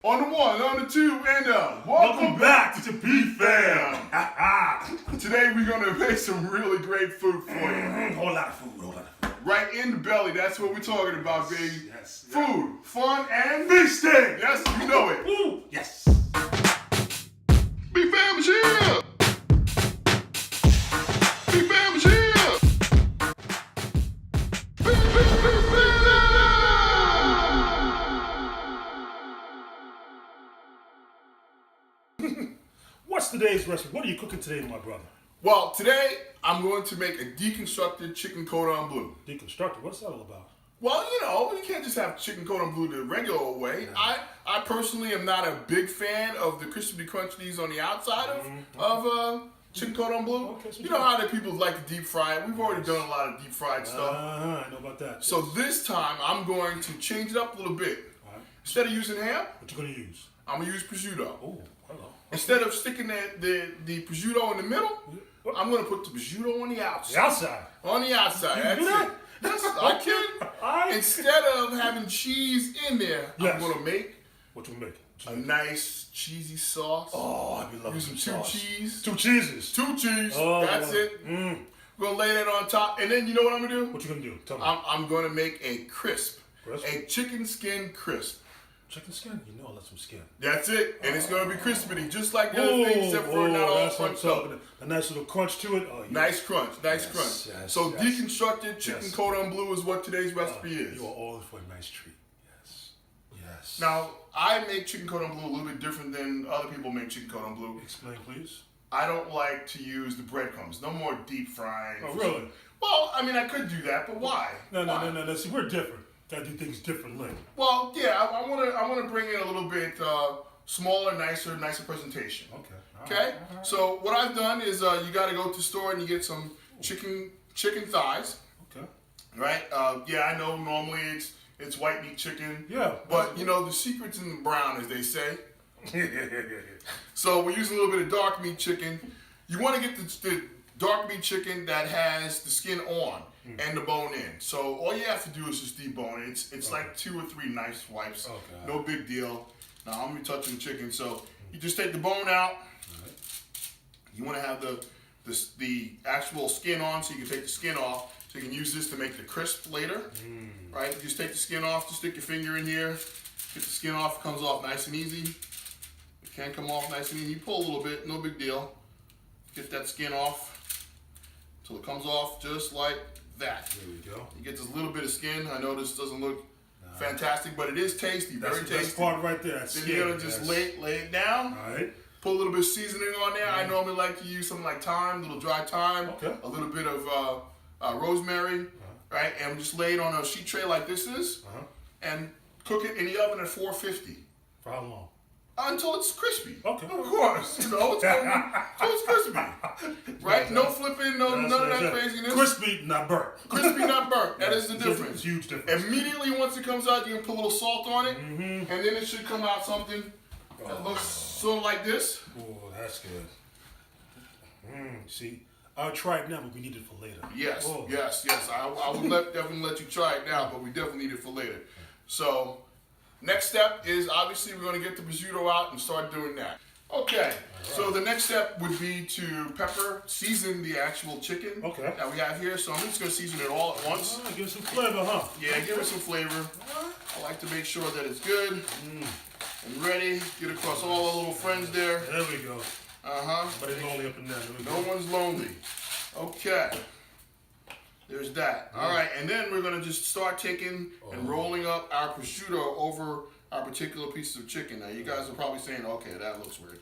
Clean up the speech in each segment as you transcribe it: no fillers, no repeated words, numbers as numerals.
On the one, on the two, and Welcome back to the BFAM. Today we're gonna make some really great food for you. Whole lot of food. Right in the belly, that's what we're talking about, baby. Yes. Food, fun, and Feasting. yes, you know it. Ooh, yes. BFAM is here. BFAM is here. What's today's recipe? What are you cooking today, my brother? Well, today I'm going to make a deconstructed chicken cordon bleu. Deconstructed. What's that all about? Well, you can't just have chicken cordon bleu the regular way. I personally am not a big fan of the crispy crunchies on the outside of chicken cordon bleu. Okay, so you know how the people like to deep fry it. We've already done a lot of deep fried stuff. I know about that. So this time I'm going to change it up a little bit. All right. Instead of using ham, What you gonna use? I'm gonna use prosciutto. Oh, hello. Instead of sticking the prosciutto in the middle, What? I'm gonna put the prosciutto on the outside. The outside. On the outside. You That's do that? it. Yes, I can. Alright. Instead of having cheese in there, Yes. I'm gonna make What you make? a nice cheesy sauce. Oh, I be loving Using some sauce. two cheese. Two cheeses. Two cheese. Oh, That's it. Mm. We're gonna lay that on top, and then you know what I'm gonna do? What you gonna do? Tell me. I'm gonna make a crisp. Crisp? A chicken skin crisp. Chicken skin? You know I love some skin. That's it. And it's gonna be crispity, just like the other things, except for not all that's what I'm crunched talking up. about. A nice little crunch to it. Oh, yeah. Nice crunch, nice Yes, crunch. yes, So yes. deconstructed chicken Yes. cordon bleu is what today's recipe is. You are all in for a nice treat. Yes. Yes. Now, I make chicken cordon bleu a little bit different than other people make chicken cordon bleu. Explain, please. I don't like to use the breadcrumbs. No more deep frying. Oh, really? Well, I mean, I could do that, but why? No. Why? See, we're different. Gotta do things differently. Well, yeah, I wanna bring in a little bit smaller, nicer presentation. Okay. Okay. So what I've done is you got to go to the store and you get some chicken thighs. Okay. Right. Yeah, I know. Normally it's white meat chicken. Yeah. But the secret's in the brown, as they say. So we use a little bit of dark meat chicken. You want to get the dark meat chicken that has the skin on and the bone in. So all you have to do is just debone it. It's like 2 or 3 nice wipes. Okay. No big deal. Now I'm gonna be touching the chicken. So you just take the bone out. Right. You want to have the actual skin on, so you can take the skin off. So you can use this to make the crisp later. Right? You just take the skin off. Just stick your finger in here. Get the skin off. It comes off nice and easy. It can come off nice and easy. You pull a little bit. No big deal. Get that skin off until it comes off just like that. There we go. You get this little bit of skin. I know this doesn't look fantastic, but it is tasty. Very That's tasty. the best part right there. That's Then skin. you're gonna just lay it down. All right. Put a little bit of seasoning on there. I normally like to use something like thyme, a little dry thyme, Okay. a little bit of rosemary, right? And just lay it on a sheet tray like this is, and cook it in the oven at 450 For how long? until it's crispy. Okay. Of course, it's going so it's crispy, right? No flipping, none of that craziness. Crispy, not burnt. Crispy, not burnt. That is the difference. It's a huge difference. Immediately once it comes out, you can put a little salt on it, and then it should come out something that looks sort of like this. Oh, that's good. See, I'll try it now, but we need it for later. Yes, Oh. yes. I would definitely let you try it now, but we definitely need it for later. So, next step is obviously we're going to get the prosciutto out and start doing that. Okay, so the next step would be to season the actual chicken that we have here. So I'm just going to season it all at once. Oh, give it some flavor, huh? Yeah, give it some flavor. I like to make sure that it's good and ready. Get across all our little friends there. There we go. But it's lonely up and down. No one's lonely. Okay. There's that. All right, and then we're going to just start taking and rolling up our prosciutto over our particular pieces of chicken. Now, you guys are probably saying, okay, that looks weird.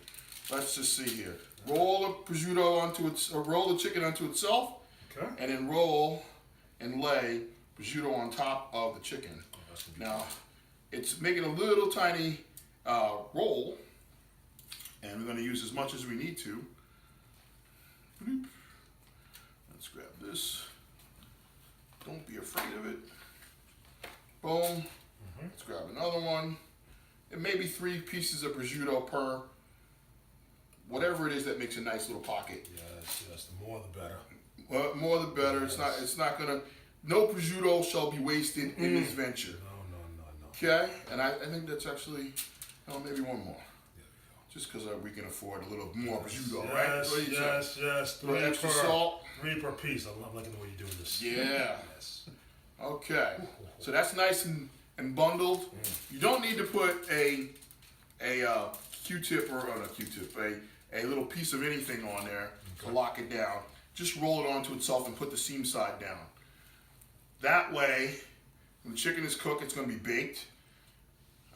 Let's just see here. Roll the prosciutto roll the chicken onto itself, and then roll and lay prosciutto on top of the chicken. Now, it's making a little tiny roll, and we're going to use as much as we need to. Let's grab this. Don't be afraid of it. Boom. Let's grab another one. And maybe 3 pieces of prosciutto per whatever it is that makes a nice little pocket. Yes. The more the better. Well, more the better. Yes. It's not gonna. No prosciutto shall be wasted in this venture. No. Okay, and I think that's actually Oh, maybe one more. Just because we can afford a little more prosciutto, yes, right? What do you yes, say? yes. A little extra salt. 3 per piece. I'm liking the way you're doing this. Yeah. Yes. Okay. So that's nice and bundled. You don't need to put a Q-tip or not a Q-tip, a little piece of anything on there to lock it down. Just roll it onto itself and put the seam side down. That way, when the chicken is cooked, it's going to be baked.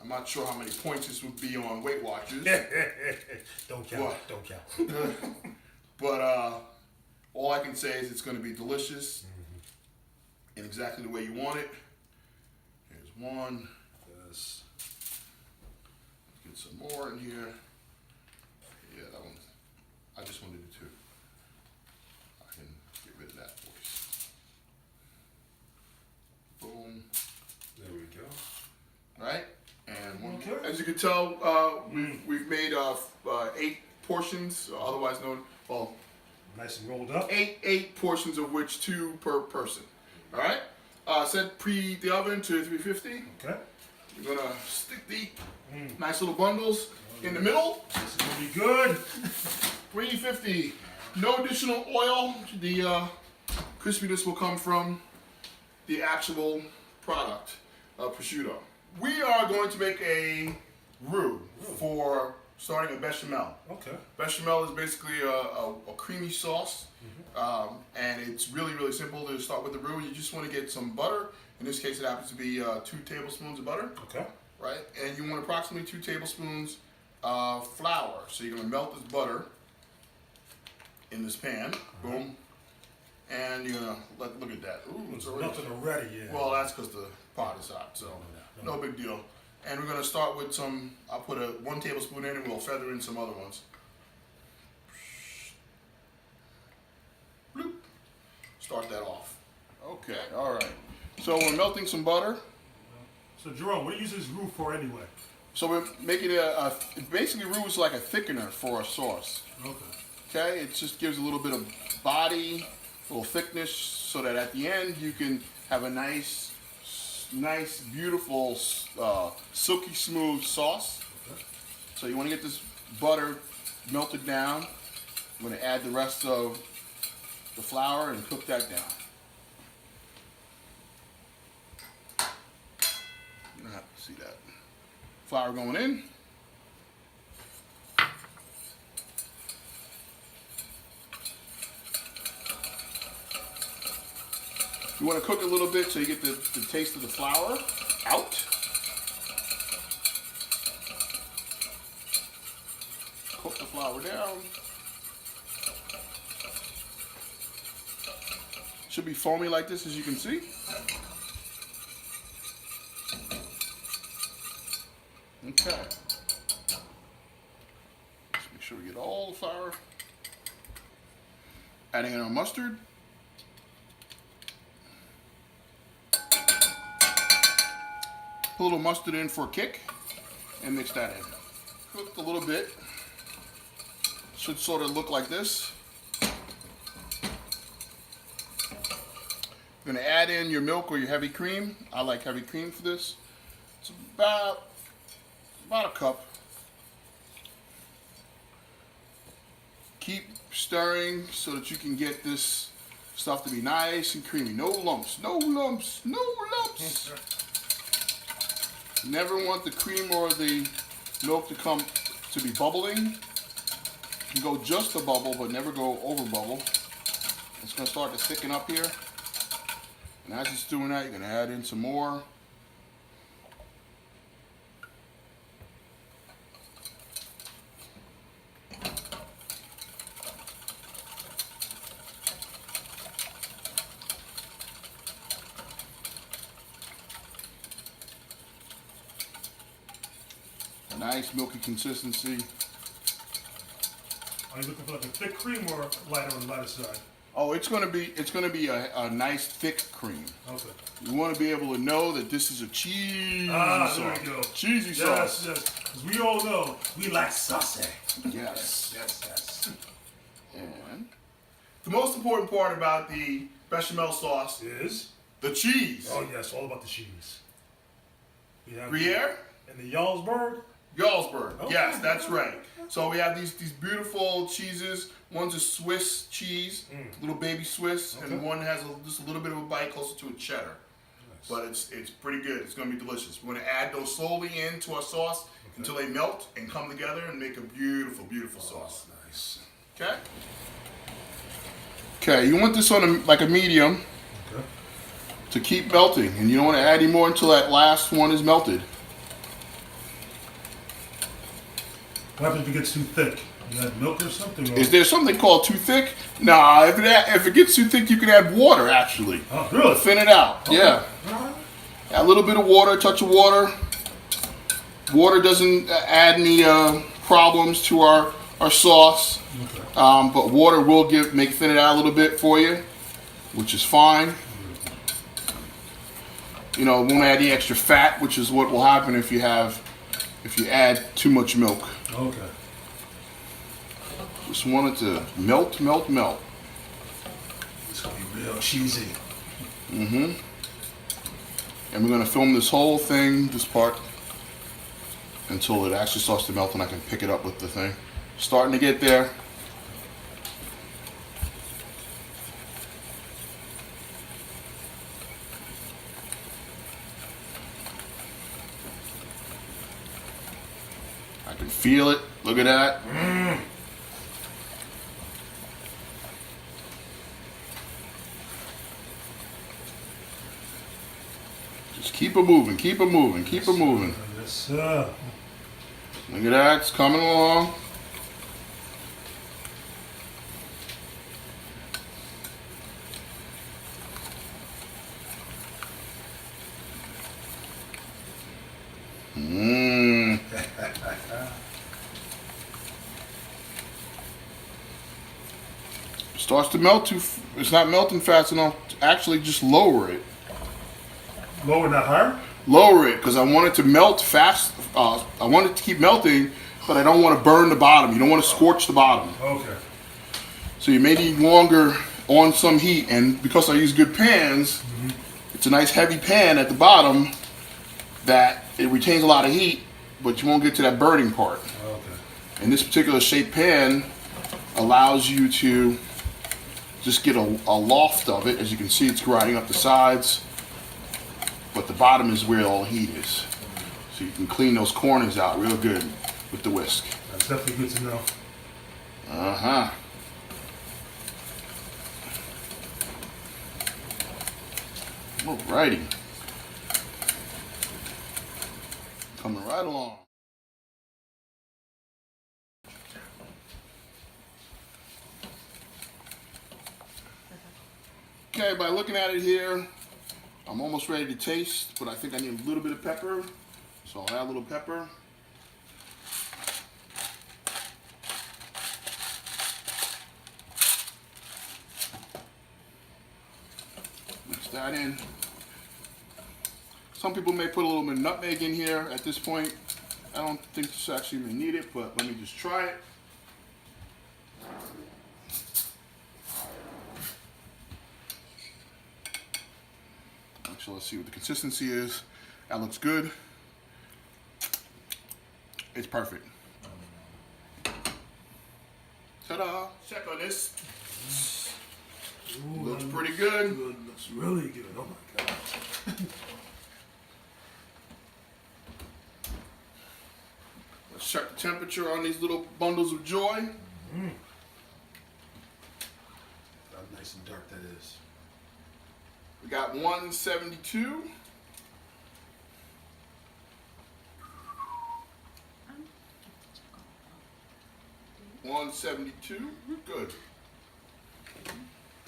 I'm not sure how many points this would be on Weight Watchers. Don't count. What? Don't count. But all I can say is it's going to be delicious in exactly the way you want it. Here's one. Yes. Get some more in here. Yeah, that one. I just wanted to do 2. I can get rid of that voice. Boom. There we go. Right? And one. Okay. As you can tell, we've made 8 portions, otherwise known, well, Nice and rolled up. 8 portions of which 2 per person. All right. Set preheat the oven to 350. Okay. You're gonna stick the nice little bundles in the middle. This is gonna be good. 350. No additional oil. The crispiness will come from the actual product of prosciutto. We are going to make a roux for starting a bechamel. Okay. Bechamel is basically a creamy sauce, and it's really, really simple to start with the roux. You just want to get some butter. In this case, it happens to be 2 tablespoons of butter, Okay. right? And you want approximately 2 tablespoons of flour. So you're going to melt this butter in this pan, boom, and you're going to look at that. Ooh, It's melted already, yeah. well, that's because the pot is hot, so no big deal. And we're gonna start with some. I'll put 1 tablespoon in, and we'll feather in some other ones. Bloop. Start that off. Okay, all right. So we're melting some butter. So Jerome, what do you use this roux for anyway? So we're making basically roux is like a thickener for a sauce. Okay. Okay, it just gives a little bit of body, a little thickness, so that at the end you can have a nice, beautiful, silky smooth sauce. Okay. So you want to get this butter melted down. I'm going to add the rest of the flour and cook that down. You don't have to see that. Flour going in. You want to cook a little bit so you get the taste of the flour out. Cook the flour down. Should be foamy like this, as you can see. Okay. Let's make sure we get all the flour. Adding in our mustard. Put a little mustard in for a kick and mix that in. Cook a little bit. Should sort of look like this. You're gonna add in your milk or your heavy cream. I like heavy cream for this. It's about a cup. Keep stirring so that you can get this stuff to be nice and creamy. No lumps, no lumps, no lumps. Never want the cream or the milk to be bubbling. You can go just a bubble, but never go over bubble. It's gonna start to thicken up here. And as it's doing that, you're gonna add in some more. Nice milky consistency. Are you looking for like a thick cream or lighter on the lighter side? Oh, it's gonna be a nice thick cream. Okay. You want to be able to know that this is a cheesy There sauce. we go. Cheesy sauce. Yes, yes. Because we all know we like saucy. Yes. Yes. And the most important part about the bechamel sauce Is? the cheese. Oh yes, all about the cheese. We have Gruyere, and the Jarlsberg. Galsberg. Okay. Yes, that's right. So we have these beautiful cheeses. One's a Swiss cheese, little baby Swiss, and one has just a little bit of a bite closer to a cheddar. Nice. But it's pretty good. It's going to be delicious. We're going to add those slowly into our sauce until they melt and come together and make a beautiful, beautiful sauce. Nice. Okay. Okay, you want this on like a medium to keep melting, and you don't want to add any more until that last one is melted. What happens if it gets too thick? You add milk or something? Or? Is there something called too thick? Nah, if it gets too thick, you can add water actually. Oh, really? To thin it out. Okay. Yeah. Add a little bit of water, a touch of water. Water doesn't add any problems to our sauce, but water will make thin it out a little bit for you, which is fine. You know, it won't add any extra fat, which is what will happen if you add too much milk. Okay. Just want it to melt, melt, melt. It's gonna be real cheesy. Mm-hmm. And we're gonna film this whole thing, this part, until it actually starts to melt and I can pick it up with the thing. Starting to get there. I can feel it. Look at that. Just keep it moving, keep it moving, keep it moving. Yes, sir. Look at that, it's coming along. Mmm. Starts to melt it's not melting fast enough. Actually, just lower it. Lower, not higher? Lower it, because I want it to melt fast. I want it to keep melting, but I don't want to burn the bottom. You don't want to scorch the bottom. Okay. So you may need longer on some heat, and because I use good pans, it's a nice heavy pan at the bottom that it retains a lot of heat, but you won't get to that burning part. Okay. And this particular shaped pan allows you to just get a loft of it. As you can see, it's grinding up the sides, but the bottom is where all the heat is. So you can clean those corners out real good with the whisk. That's definitely good to know. Uh-huh. Alrighty. Coming right along. Okay, by looking at it here, I'm almost ready to taste, but I think I need a little bit of pepper. So I'll add a little pepper. Mix that in. Some people may put a little bit of nutmeg in here at this point. I don't think this actually may need it, but let me just try it. Actually, let's see what the consistency is. That looks good. It's perfect. Ta-da! Check on this. Ooh, Looks pretty good. Looks really good. Oh my god. Let's check the temperature on these little bundles of joy. How nice and dark that is. We got 172. Good.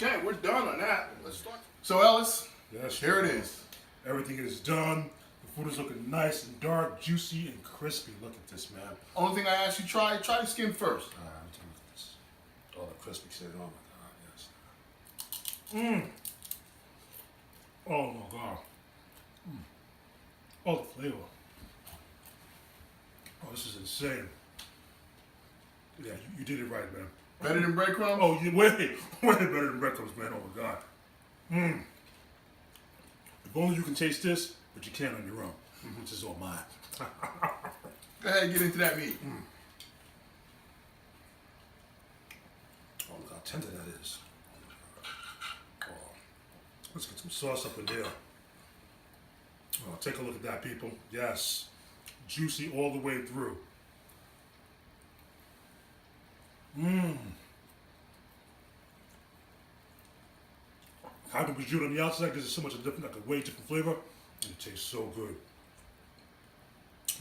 Okay, we're done on that. Let's start. So Ellis, Yes. here it is. Everything is done. The food is looking nice and dark, juicy, and crispy. Look at this, man. Only thing I ask you, try the skin first. Look at this. Oh, the crispy skin. Oh my god, yes. Oh my god. Oh, the flavor. Oh, this is insane. Yeah, you did it right, man. Better than breadcrumbs? Oh, you way better than breadcrumbs, man. Oh my god. If only you can taste this, but you can't on your own. This is all mine. Go ahead and get into that meat. Oh, look how tender that is. Oh, let's get some sauce up in there. Oh, take a look at that, people. Yes. Juicy all the way through. How can prosciutto on the outside because there's so much different, like a way different flavor, and it tastes so good.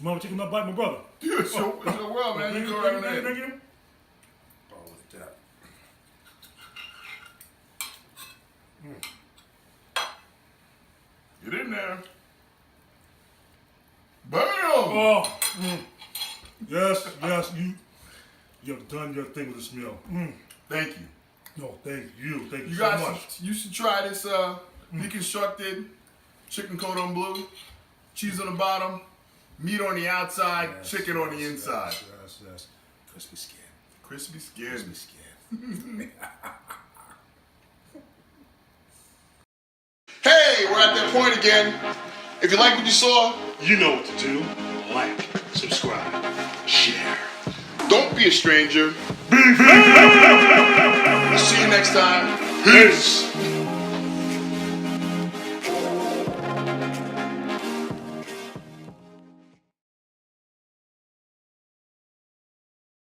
Mama, taking my bite, my brother. Dude, it's your world, man. You go right ahead. Thank you. Oh, look at that. Get in there. Bam! Oh, yes, you have done your thing with this meal. Thank you. No, thank you so guys, much. you should try this deconstructed chicken cordon bleu. Cheese on the bottom, meat on the outside, Yes, chicken on the inside. Yes. Crispy skin. Crispy skin. Crispy skin. Hey, we're at that point again. If you like what you saw, You know what to do. Like, subscribe, share. don't be a stranger. BFAM! See you next time. Peace!